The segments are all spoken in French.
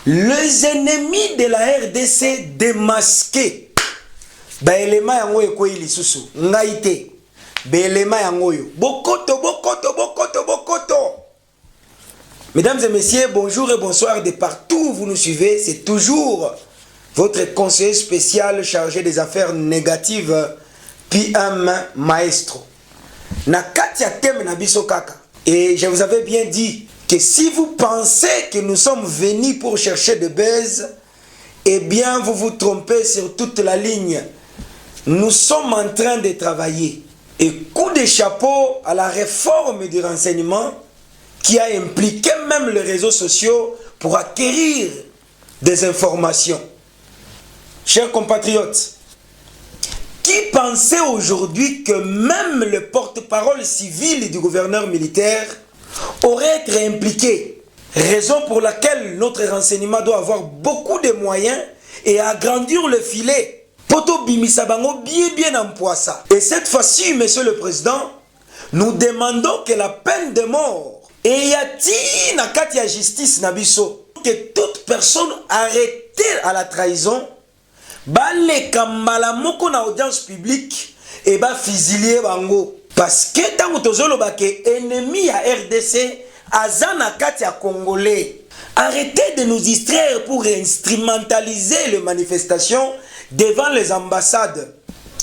Les ennemis de la RDC démasqués. Baelema yango ekwe lisusu. Ngaite. Baelema yango yo. Bokoto, bokoto, bokoto, bokoto. Mesdames et messieurs, bonjour et bonsoir de partout où vous nous suivez. C'est toujours votre conseiller spécial chargé des affaires négatives, PM Maestro. Nakatia Tem Nabiso Kaka. Et je vous avais bien dit que si vous pensez que nous sommes venus pour chercher de buzz, eh bien vous vous trompez sur toute la ligne. Nous sommes en train de travailler. Et coup de chapeau à la réforme du renseignement qui a impliqué même les réseaux sociaux pour acquérir des informations. Chers compatriotes, qui pensait aujourd'hui que même le porte-parole civil du gouverneur militaire aurait été impliqué? Raison pour laquelle notre renseignement doit avoir beaucoup de moyens et agrandir le filet. Poto Bimisabango bien en poissa. Et cette fois-ci, monsieur le président, nous demandons que la peine de mort et yati na kati ya justice nabiso, que toute personne arrêtée à la trahison le kambala moko na audience publique et ba fusilier bango parce que tango tozolo ba ke ennemi à RDC azana kati ya congolais. Arrêtez de nous distraire pour instrumentaliser les manifestations devant les ambassades.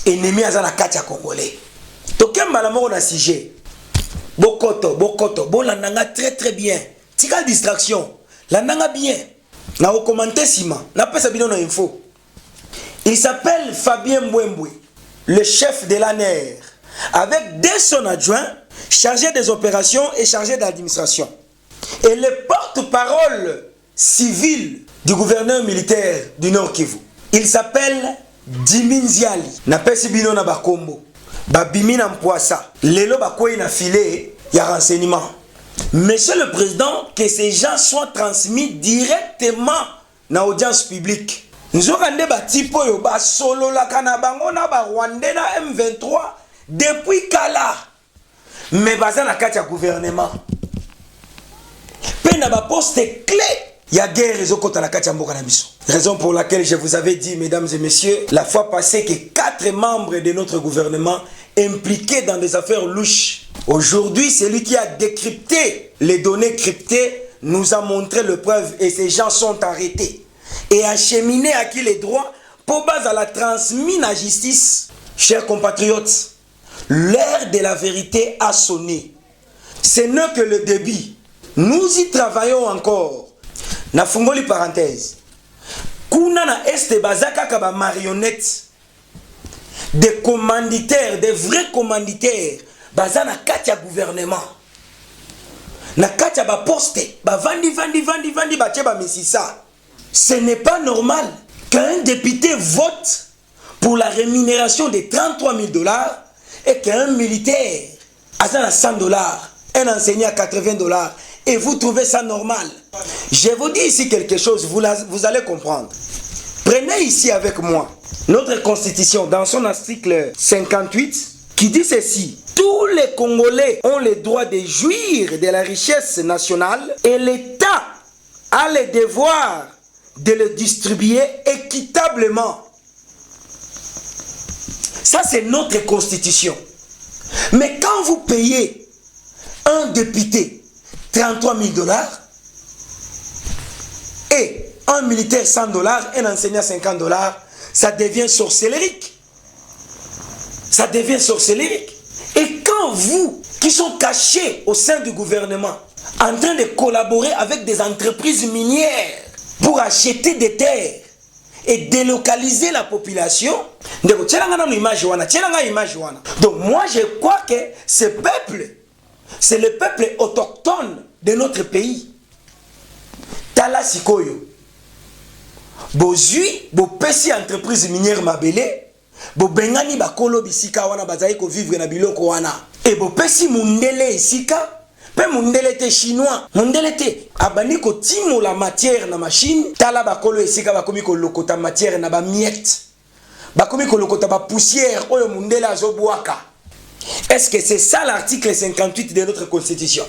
Ennemi azana kati ya congolais. Tokembala moko na sujet. Bokoto, bokoto, bon la nanga très bien. Tika distraction. La nanga bien. Na recommandé sima. Na pesa bino na info. Il s'appelle Fabien Mbouemboué, le chef de l'ANER, avec deux son adjoints, chargé des opérations et chargé d'administration. Et le porte-parole civil du gouverneur militaire du Nord Kivu. Il s'appelle Diminziali. Napesi bino na bakombo. Babimi na mpoasa. Lelo bakoyi na filé, ya renseignement. Monsieur le Président, que ces gens soient transmis directement na audience publique. Nous avons des batipo yo ba solo la kanabango na ba Rwanda na M23 depuis Kala. Mais baza na kati ya gouvernement. Pe na ba poste clé ya guerre ezokota na kati ya mboka na biso. Raison pour laquelle je vous avais dit, mesdames et messieurs, la fois passée que 4 membres de notre gouvernement impliqués dans des affaires louches. Aujourd'hui, celui qui a décrypté les données cryptées nous a montré le preuve et ces gens sont arrêtés. Et acheminer à qui les droits pour base à la transmise à la justice. Chers compatriotes, l'heure de la vérité a sonné. Ce n'est que le début. Nous y travaillons encore. Na fungoli parenthèse. Kuna na este bazaka kaba marionnettes. Des commanditaires, des vrais commanditaires. Baza na katia gouvernement. Na katia ba poste. Ba vandi ba tcheba misisa. Ce n'est pas normal qu'un député vote pour la rémunération de 33 000 $, et qu'un militaire a 100 $, un enseignant à 80 $, et vous trouvez ça normal. Je vous dis ici quelque chose, vous allez comprendre. Prenez ici avec moi notre constitution dans son article 58 qui dit ceci. Tous les Congolais ont le droit de jouir de la richesse nationale et l'État a le devoir de le distribuer équitablement. Ça, c'est notre constitution. Mais quand vous payez un député 33 000 $ et un militaire 100 $, un enseignant 50 $, ça devient sorcellerique. Ça devient sorcellerique. Et quand vous, qui sont cachés au sein du gouvernement, en train de collaborer avec des entreprises minières, pour acheter des terres et délocaliser la population. Donc moi je crois que ce peuple, c'est le peuple autochtone de notre pays. Tala sikoyo. Bozui, bo pesi entreprise minière mabele, bo bengani bakolo bisika wana bazali ko vivre na biloko wana. Et bo pesi mundele isika. Pe mundele te chinois, mundele te abani ko timo la matière na machine, tala bakolo esika bakomi ko lokota matière na ba miette. Bakomi ko lokota ba poussière oyo mundele azobwaka. Est-ce que c'est ça l'article 58 de notre constitution?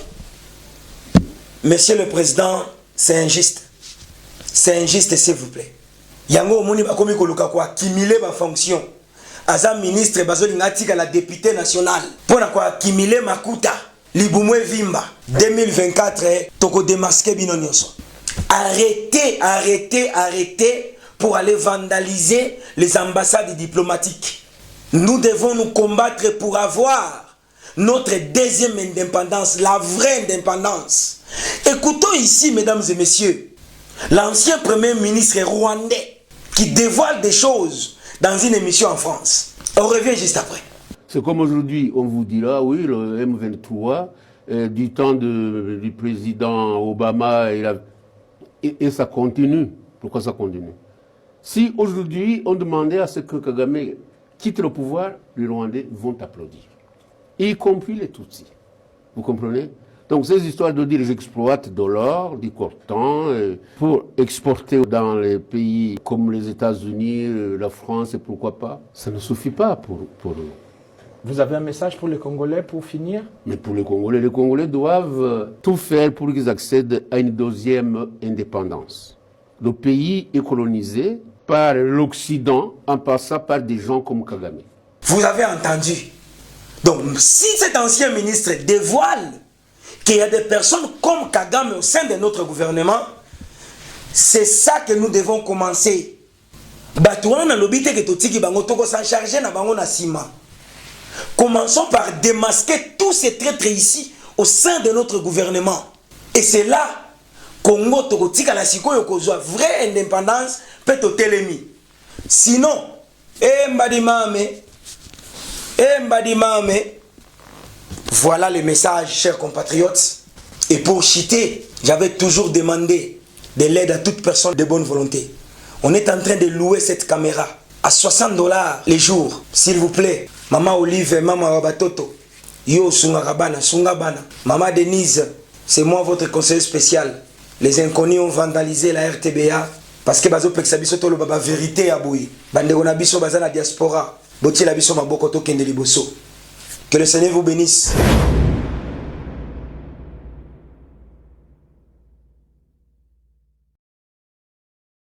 Monsieur le Président, c'est injuste. C'est injuste, s'il vous plaît. Yango omoni bakomi koluka ko accumuler ma fonction. Aza ministre bazolinga tika la députée nationale. Pona ko accumuler makuta. Libumwe vimba 2024 toko démasquer bino nyonso. Arrêtez, arrêtez, arrêtez pour aller vandaliser les ambassades diplomatiques. Nous devons nous combattre pour avoir notre deuxième indépendance, la vraie indépendance. Écoutons ici, mesdames et messieurs, l'ancien premier ministre rwandais qui dévoile des choses dans une émission en France. On revient juste après. C'est comme aujourd'hui, on vous dira, oui, le M23, du temps du président Obama, et ça continue. Pourquoi ça continue? Si aujourd'hui, on demandait à ce que Kagame quitte le pouvoir, les Rwandais vont applaudir. Y compris les Tutsis. Vous comprenez? Donc ces histoires de dire j'exploite de l'or, du coltan, pour exporter dans les pays comme les États-Unis, la France et pourquoi pas, ça ne suffit pas pour eux. Vous avez un message pour les Congolais pour finir? Mais pour les Congolais doivent tout faire pour qu'ils accèdent à une deuxième indépendance. Le pays est colonisé par l'Occident en passant par des gens comme Kagame. Vous avez entendu. Donc si cet ancien ministre dévoile qu'il y a des personnes comme Kagame au sein de notre gouvernement, c'est ça que nous devons commencer. Commençons par démasquer tous ces traîtres ici au sein de notre gouvernement. Et c'est là Congo tokotika la sikoyo kozwa vraie indépendance peut telemi. Sinon, mbadimame, voilà le message, chers compatriotes. Et pour chiter, j'avais toujours demandé de l'aide à toute personne de bonne volonté. On est en train de louer cette caméra à $60 les jours, s'il vous plaît. Maman Olive, maman Wabatoto, yo Sungabana, maman Denise, c'est moi votre conseiller spécial. Les inconnus ont vandalisé la RTBA parce que bazo peksa biso tolo baba vérité ya boui. Bande on a biso baza na diaspora. Boti la biso maboko to kende liboso. Que le Seigneur vous bénisse.